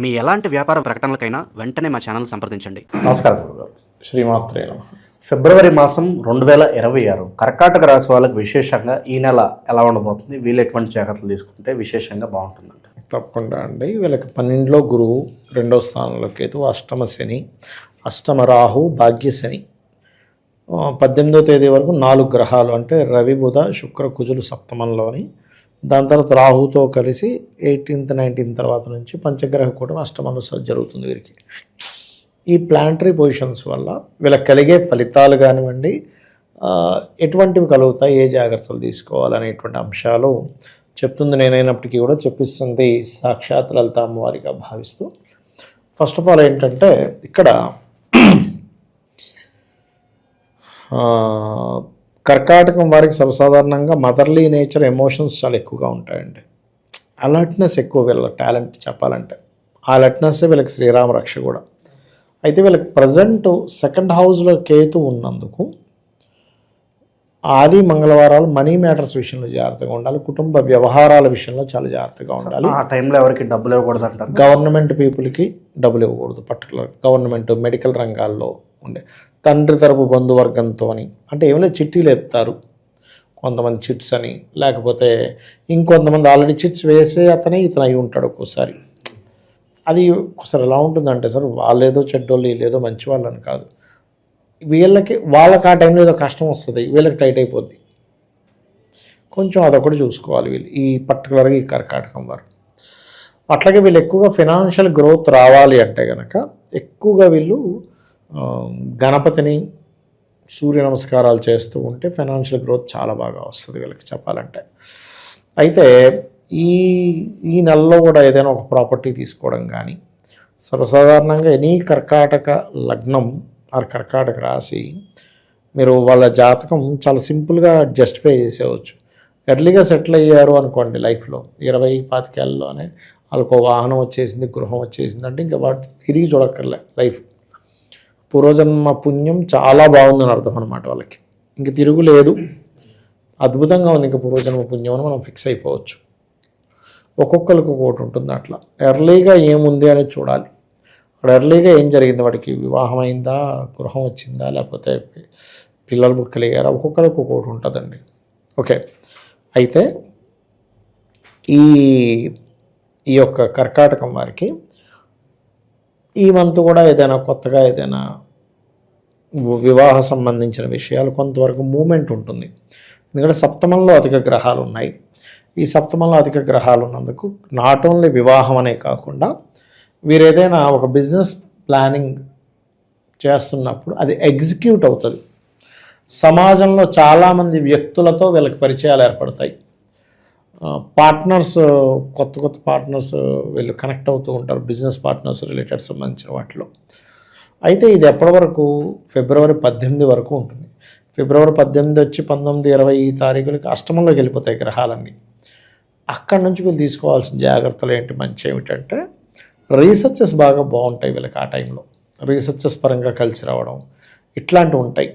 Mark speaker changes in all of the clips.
Speaker 1: మీ ఎలాంటి వ్యాపార ప్రకటనలకైనా వెంటనే మా ఛానల్ సంప్రదించండి.
Speaker 2: నమస్కారం గురుగారు. శ్రీమాత్రే నమః. ఫిబ్రవరి మాసం 2026 కర్కాటక రాశి వాళ్ళకి విశేషంగా ఈ నెల ఎలా ఉండబోతుంది, వీళ్ళు ఎటువంటి జాగ్రత్తలు తీసుకుంటే విశేషంగా బాగుంటుందంట?
Speaker 3: తప్పకుండా అండి. వీళ్ళకి 12లో గురువు, 2వ స్థానంలో కేతు, అష్టమ శని, అష్టమ రాహు, భాగ్య శని. 18వ తేదీ వరకు 4 గ్రహాలు అంటే రవి, బుధ, శుక్ర, కుజులు సప్తమంలోని, దాని తర్వాత రాహుతో కలిసి 18th 19th తర్వాత నుంచి పంచగ్రహ కూటమి అష్టమంలో జరుగుతుంది వీరికి. ఈ ప్లానటరీ పొజిషన్స్ వల్ల వీళ్ళకి కలిగే ఫలితాలు కానివ్వండి, ఎటువంటివి కలుగుతాయి, ఏ జాగ్రత్తలు తీసుకోవాలనేటువంటి అంశాలు చెప్తుంది నేనైనప్పటికీ కూడా చెప్పిస్తుంది సాక్షాత్ లలిత అమ్మవారిగా భావిస్తూ. ఫస్ట్ ఆఫ్ ఆల్ ఏంటంటే ఇక్కడ కర్కాటకం వారికి సర్వసాధారణంగా మదర్లీ నేచర్, ఎమోషన్స్ చాలా ఎక్కువగా ఉంటాయండి. అలర్ట్నెస్ ఎక్కువ వీళ్ళ టాలెంట్ చెప్పాలంటే. ఆ అలర్ట్నెస్సే వీళ్ళకి శ్రీరామ రక్ష కూడా. అయితే వీళ్ళకి ప్రజెంట్ 2nd హౌస్లో కేతు ఉన్నందుకు ఆది మంగళవారాలు మనీ మ్యాటర్స్ విషయంలో జాగ్రత్తగా ఉండాలి. కుటుంబ వ్యవహారాల విషయంలో చాలా జాగ్రత్తగా ఉండాలి.
Speaker 2: ఆ టైంలో ఎవరికి డబ్బులు ఇవ్వకూడదు అంటారు.
Speaker 3: గవర్నమెంట్ పీపుల్కి డబ్బులు ఇవ్వకూడదు. పర్టికులర్ గవర్నమెంట్, మెడికల్ రంగాల్లో ఉండే తండ్రి తరపు బంధువర్గంతో అంటే ఏమైనా చిట్టీలు చెప్తారు కొంతమంది, చిట్స్ అని, లేకపోతే ఇంకొంతమంది ఆల్రెడీ చిట్స్ వేసే ఇతను అయి ఉంటాడు ఒక్కోసారి. అది ఒకసారి ఎలా ఉంటుందంటే సార్, వాళ్ళేదో చెడ్డోళ్ళు, వీళ్ళేదో మంచి వాళ్ళు అని కాదు, వాళ్ళకి ఆ టైంలో ఏదో కష్టం వస్తుంది, వీళ్ళకి టైట్ అయిపోద్ది. కొంచెం అదొకటి చూసుకోవాలి వీళ్ళు, ఈ పర్టికులర్గా ఈ కర్కాటకం వారు. అట్లాగే వీళ్ళు ఎక్కువగా ఫినాన్షియల్ గ్రోత్ రావాలి అంటే కనుక ఎక్కువగా వీళ్ళు గణపతిని, సూర్య నమస్కారాలు చేస్తూ ఉంటే ఫైనాన్షియల్ గ్రోత్ చాలా బాగా వస్తుంది వీళ్ళకి చెప్పాలంటే. అయితే ఈ నెలలో కూడా ఏదైనా ఒక ప్రాపర్టీ తీసుకోవడం కానీ, సర్వసాధారణంగా ఎనీ కర్కాటక లగ్నం ఆర్ కర్కాటక రాశి మీరు వాళ్ళ జాతకం చాలా సింపుల్గా జస్టిఫై చేసేవచ్చు. ఎర్లీగా సెటిల్ అయ్యారు అనుకోండి లైఫ్లో, 20-25 ఏళ్ళలోనే వాళ్ళకు వాహనం వచ్చేసింది, గృహం వచ్చేసింది అంటే ఇంకా వాటి తిరిగి చూడక్కర్లే. లైఫ్ పూర్వజన్మ పుణ్యం చాలా బాగుందని అర్థం అనమాట వాళ్ళకి. ఇంక తిరుగులేదు, అద్భుతంగా ఉంది ఇంకా పూర్వజన్మ పుణ్యం అని మనం ఫిక్స్ అయిపోవచ్చు. ఒక్కొక్కరికి ఒక్కొక్కటి ఉంటుంది. అట్లా ఎర్లీగా ఏముంది అనేది చూడాలి. అక్కడ ఎర్లీగా ఏం జరిగింది, వాడికి వివాహం అయిందా, గృహం వచ్చిందా, లేకపోతే పిల్లలు బుక్కలిగారా, ఒక్కొక్కరికి ఒక్కొక్కటి ఉంటుందండి. ఓకే. అయితే ఈ యొక్క కర్కాటకం వారికి ఈ మంత్ కూడా ఏదైనా కొత్తగా ఏదైనా వివాహ సంబంధించిన విషయాలు కొంతవరకు మూమెంట్ ఉంటుంది. ఎందుకంటే సప్తమంలో అధిక గ్రహాలు ఉన్నాయి. ఈ సప్తమంలో అధిక గ్రహాలు ఉన్నందుకు నాట్ ఓన్లీ వివాహం అనే కాకుండా వీరు ఏదైనా ఒక బిజినెస్ ప్లానింగ్ చేస్తున్నప్పుడు అది ఎగ్జిక్యూట్ అవుతుంది. సమాజంలో చాలామంది వ్యక్తులతో వీళ్ళకి పరిచయాలు ఏర్పడతాయి. పార్ట్నర్స్, కొత్త పార్ట్నర్స్ వీళ్ళు కనెక్ట్ అవుతూ ఉంటారు, బిజినెస్ పార్ట్నర్స్ రిలేటెడ్ సంబంధించిన వాటిలో. అయితే ఇది ఎప్పటి వరకు, ఫిబ్రవరి 18 వరకు ఉంటుంది. ఫిబ్రవరి 18 వచ్చి 19, 20 ఈ తారీఖులకి అష్టమంలోకి వెళ్ళిపోతాయి గ్రహాలన్నీ. అక్కడి నుంచి వీళ్ళు తీసుకోవాల్సిన జాగ్రత్తలు ఏంటి, మంచి ఏమిటంటే రీసెర్చెస్ బాగా బాగుంటాయి వీళ్ళకి. ఆ టైంలో రీసెర్చెస్ పరంగా కలిసి రావడం ఇట్లాంటివి ఉంటాయి.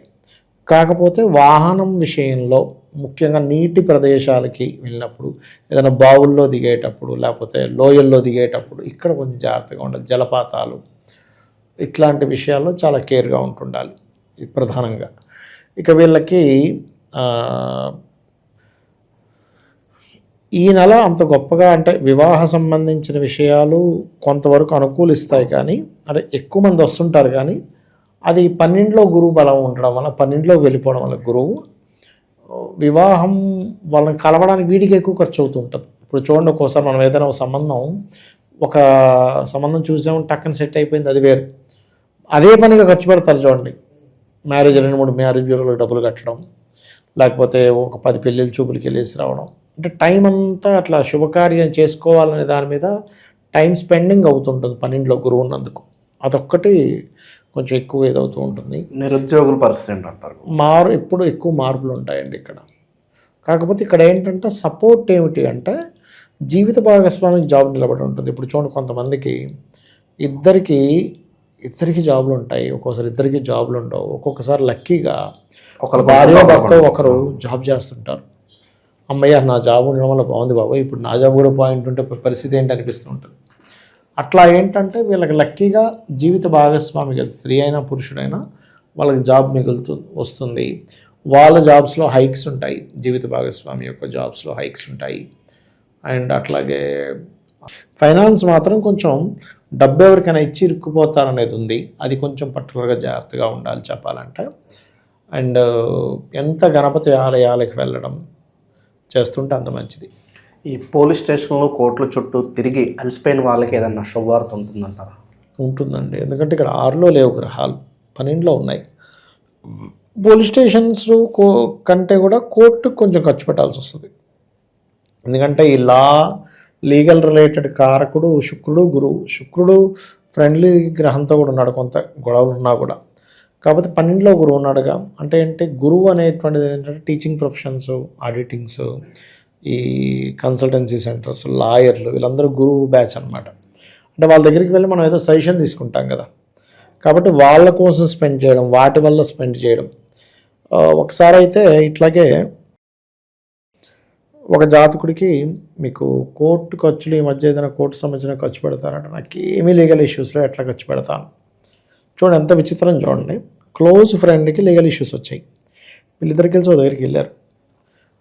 Speaker 3: కాకపోతే వాహనం విషయంలో ముఖ్యంగా నీటి ప్రదేశాలకి వెళ్ళినప్పుడు, ఏదైనా బావుల్లో దిగేటప్పుడు, లేకపోతే లోయల్లో దిగేటప్పుడు ఇక్కడ కొంచెం జాగ్రత్తగా ఉండాలి. జలపాతాలు ఇట్లాంటి విషయాల్లో చాలా కేర్గా ఉంటుండాలి ప్రధానంగా. ఇక వీళ్ళకి ఈ నెల అంత గొప్పగా అంటే వివాహ సంబంధించిన విషయాలు కొంతవరకు అనుకూలిస్తాయి, కానీ అంటే ఎక్కువ మంది వస్తుంటారు, కానీ అది 12లో గురువు బలం ఉండడం వల్ల, 12లోకి వెళ్ళిపోవడం వల్ల గురువు వివాహం వాళ్ళని కలవడానికి వీడికి ఎక్కువ ఖర్చు అవుతూ ఉంటుంది. ఇప్పుడు చూడండి, ఒక్కోసారి మనం ఏదైనా ఒక సంబంధం చూసాము, టక్కన సెట్ అయిపోయింది, అది వేరు. అదే పనిగా ఖర్చు పెడతారు చూడండి. మ్యారేజ్ 2-3 మ్యారేజ్ బ్యూరోలకు డబ్బులు కట్టడం, లేకపోతే ఒక 10 పెళ్ళిళ్ళ చూపులకి వెళ్ళేసి రావడం, అంటే టైం అంతా అట్లా శుభకార్యం చేసుకోవాలనే దాని మీద టైం స్పెండింగ్ అవుతుంటుంది 12లో గురువు ఉన్నందుకు. అదొక్కటి కొంచెం ఎక్కువ ఏదవుతూ ఉంటుంది.
Speaker 2: నిరుద్యోగుల పరిస్థితి ఏంటంటారు?
Speaker 3: ఎప్పుడు ఎక్కువ మార్పులు ఉంటాయండి ఇక్కడ. కాకపోతే ఇక్కడ ఏంటంటే సపోర్ట్ ఏమిటి అంటే జీవిత భాగస్వామికి జాబ్ నిలబడి ఉంటుంది. ఇప్పుడు చూడండి, కొంతమందికి ఇద్దరికి జాబులు ఉంటాయి, ఒక్కోసారి ఇద్దరికి జాబులు ఉండవు. ఒక్కొక్కసారి లక్కీగా ఒకరు భార్య భర్త ఒకరు జాబ్ చేస్తుంటారు. అమ్మయ్య నా జాబ్ ఉండడం వల్ల బాగుంది బాబా, ఇప్పుడు నా జాబ్ కూడా పాయింట్ ఉంటే పరిస్థితి ఏంటి అనిపిస్తూ ఉంటుంది. అట్లా ఏంటంటే వీళ్ళకి లక్కీగా జీవిత భాగస్వామి కదా, స్త్రీ అయినా పురుషుడైనా వాళ్ళకి జాబ్ వస్తుంది. వాళ్ళ జాబ్స్లో హైక్స్ ఉంటాయి, జీవిత భాగస్వామి యొక్క జాబ్స్లో హైక్స్ ఉంటాయి. అండ్ అట్లాగే ఫైనాన్స్ మాత్రం కొంచెం డబ్బు ఎవరికైనా ఇచ్చి ఇరుక్కుపోతారనేది ఉంది. అది కొంచెం పర్టికులర్గా జాగ్రత్తగా ఉండాలి చెప్పాలంటే. అండ్ ఎంత గణపతి ఆలయాలకు వెళ్ళడం చేస్తుంటే అంత మంచిది.
Speaker 2: ఈ పోలీస్ స్టేషన్లో కోర్టుల చుట్టూ తిరిగి అలసిపోయిన వాళ్ళకి ఏదన్నా శుభవార్త ఉంటుందంటారా?
Speaker 3: ఉంటుందండి, ఎందుకంటే ఇక్కడ 6లో లేవు గ్రహాలు, 12లో ఉన్నాయి. పోలీస్ స్టేషన్స్ కంటే కూడా కోర్టుకు కొంచెం ఖర్చు పెట్టాల్సి వస్తుంది. ఎందుకంటే ఈ లీగల్ రిలేటెడ్ కారకుడు శుక్రుడు, గురువు. శుక్రుడు ఫ్రెండ్లీ గ్రహంతో కూడా ఉన్నాడు, కొంత గొడవలు ఉన్నా కూడా. కాకపోతే 12లో గురువు ఉన్నాడుగా. అంటే ఏంటి, గురువు అనేటువంటిది ఏంటంటే టీచింగ్ ప్రొఫెషన్స్, ఆడిటింగ్స్, ఈ కన్సల్టెన్సీ సెంటర్స్, లాయర్లు, వీళ్ళందరూ గురువు బ్యాచ్ అనమాట. అంటే వాళ్ళ దగ్గరికి వెళ్ళి మనం ఏదో సజెషన్ తీసుకుంటాం కదా, కాబట్టి వాళ్ళ కోసం స్పెండ్ చేయడం, వాటి వల్ల స్పెండ్ చేయడం. ఒకసారి అయితే ఇట్లాగే ఒక జాతకుడికి మీకు కోర్టు ఖర్చులు ఈ మధ్య ఏదైనా కోర్టు సంబంధించిన ఖర్చు పెడతారంటే, నాకు ఏమీ లీగల్ ఇష్యూస్లో ఎట్లా ఖర్చు పెడతాను చూడండి, ఎంత విచిత్రం చూడండి. క్లోజ్ ఫ్రెండ్కి లీగల్ ఇష్యూస్ వచ్చాయి, వీళ్ళిద్దరికి కలిసి ఒక దగ్గరికి వెళ్ళారు,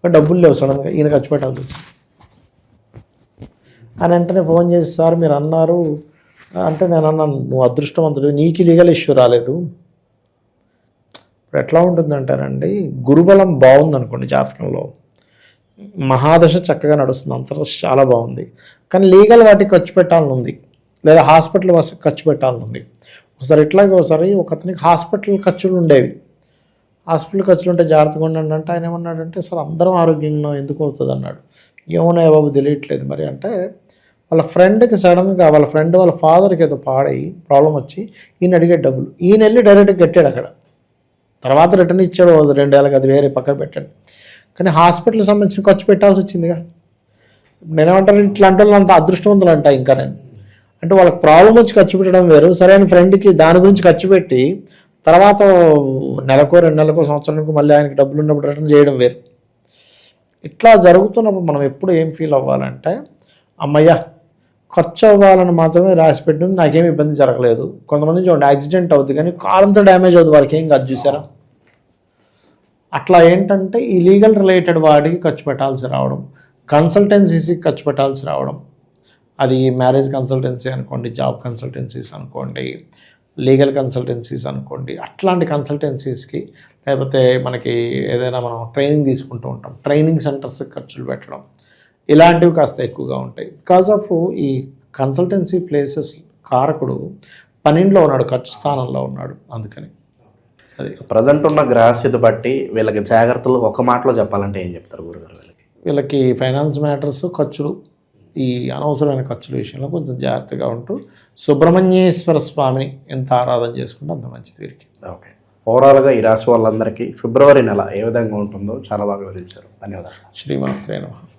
Speaker 3: డబ్బులు లేవు, సడన్గా ఈయన ఖర్చు పెట్టాల్సి వచ్చింది. అని వెంటనే ఫోన్ చేసి, సార్ మీరు అన్నారు అంటే, నేను అన్నాను నువ్వు అదృష్టవంతుడు, నీకు లీగల్ ఇష్యూ రాలేదు. ఇప్పుడు ఎట్లా ఉంటుందంటారండి, గురుబలం బాగుందనుకోండి జాతకంలో, మహాదశ చక్కగా నడుస్తుంది, అంతర్దశ చాలా బాగుంది, కానీ లీగల్ వాటికి ఖర్చు పెట్టాలని ఉంది, లేదా హాస్పిటల్ ఖర్చు పెట్టాలని ఉంది. ఒకసారి ఇట్లాగే ఒకసారి ఒక అతనికి హాస్పిటల్ ఖర్చులు ఉండేవి. హాస్పిటల్ ఖర్చులు ఉంటే జాగ్రత్తగా ఉండండి అంటే ఆయన ఏమన్నాడంటే, సార్ అందరం ఆరోగ్యంగా ఎందుకు అవుతుంది అన్నాడు. ఏమన్నా బాబు తెలియట్లేదు మరి అంటే, వాళ్ళ ఫ్రెండ్కి సడన్గా వాళ్ళ ఫ్రెండ్ వాళ్ళ ఫాదర్కి ఏదో పాడై ప్రాబ్లం వచ్చి ఈయన అడిగే డబ్బులు, ఈయన వెళ్ళి డైరెక్ట్గా కట్టాడు అక్కడ, తర్వాత రిటర్న్ ఇచ్చాడు 2 ఏళ్ళకి, అది వేరే పక్కన పెట్టాడు. కానీ హాస్పిటల్కి సంబంధించిన ఖర్చు పెట్టాల్సి వచ్చిందిగా. నేనేమంటాను, ఇట్లాంటి వాళ్ళు అంత అదృష్టవంతులు అంటా. ఇంకా నేను అంటే వాళ్ళకి ప్రాబ్లం వచ్చి ఖర్చు పెట్టడం వేరు, సరైన ఫ్రెండ్కి దాని గురించి ఖర్చు పెట్టి తర్వాత నెలకో 2 నెలలకో సంవత్సరానికి మళ్ళీ ఆయనకి డబ్బులు ఉన్నప్పుడు రిటర్న్ చేయడం వేరు. ఇట్లా జరుగుతున్నప్పుడు మనం ఎప్పుడు ఏం ఫీల్ అవ్వాలంటే, అమ్మయ్య ఖర్చు అవ్వాలని మాత్రమే రాసి పెట్టడం, నాకేం ఇబ్బంది జరగలేదు. కొంతమంది చూడండి యాక్సిడెంట్ అవుతుంది కానీ కారంతో డ్యామేజ్ అవుతుంది, వారికి ఏం కాదు చూసారా. అట్లా ఏంటంటే ఈ లీగల్ రిలేటెడ్ వాటికి ఖర్చు పెట్టాల్సి రావడం, కన్సల్టెన్సీస్కి ఖర్చు పెట్టాల్సి రావడం, అది మ్యారేజ్ కన్సల్టెన్సీ అనుకోండి, జాబ్ కన్సల్టెన్సీస్ అనుకోండి, లీగల్ కన్సల్టెన్సీస్ అనుకోండి, అట్లాంటి కన్సల్టెన్సీస్కి, లేకపోతే మనకి ఏదైనా మనం ట్రైనింగ్ తీసుకుంటూ ఉంటాం, ట్రైనింగ్ సెంటర్స్కి ఖర్చులు పెట్టడం, ఇలాంటివి కాస్త ఎక్కువగా ఉంటాయి. బికాజ్ ఆఫ్ ఈ కన్సల్టెన్సీ ప్లేసెస్ కారకుడు 12లో ఉన్నాడు, ఖర్చు స్థానంలో ఉన్నాడు, అందుకని. అది
Speaker 2: ప్రజెంట్ ఉన్న గ్రహస్థితి బట్టి వీళ్ళకి జాగ్రత్తలు ఒక మాటలో చెప్పాలంటే ఏం చెప్తారు గురుగారు?
Speaker 3: వీళ్ళకి ఫైనాన్స్ మ్యాటర్స్, ఖర్చులు, ఈ అనవసరమైన ఖర్చుల విషయంలో కొంచెం జాగ్రత్తగా ఉంటూ సుబ్రహ్మణ్యేశ్వర స్వామిని ఎంత ఆరాధన చేసుకుంటే అంత మంచిది వీరికి.
Speaker 2: ఓకే, ఓవరాల్గా ఈ రాశి వాళ్ళందరికీ ఫిబ్రవరి నెల ఏ విధంగా ఉంటుందో చాలా బాగా వివరించారు. ధన్యవాదాలు.
Speaker 3: శ్రీమాత్రే నమః.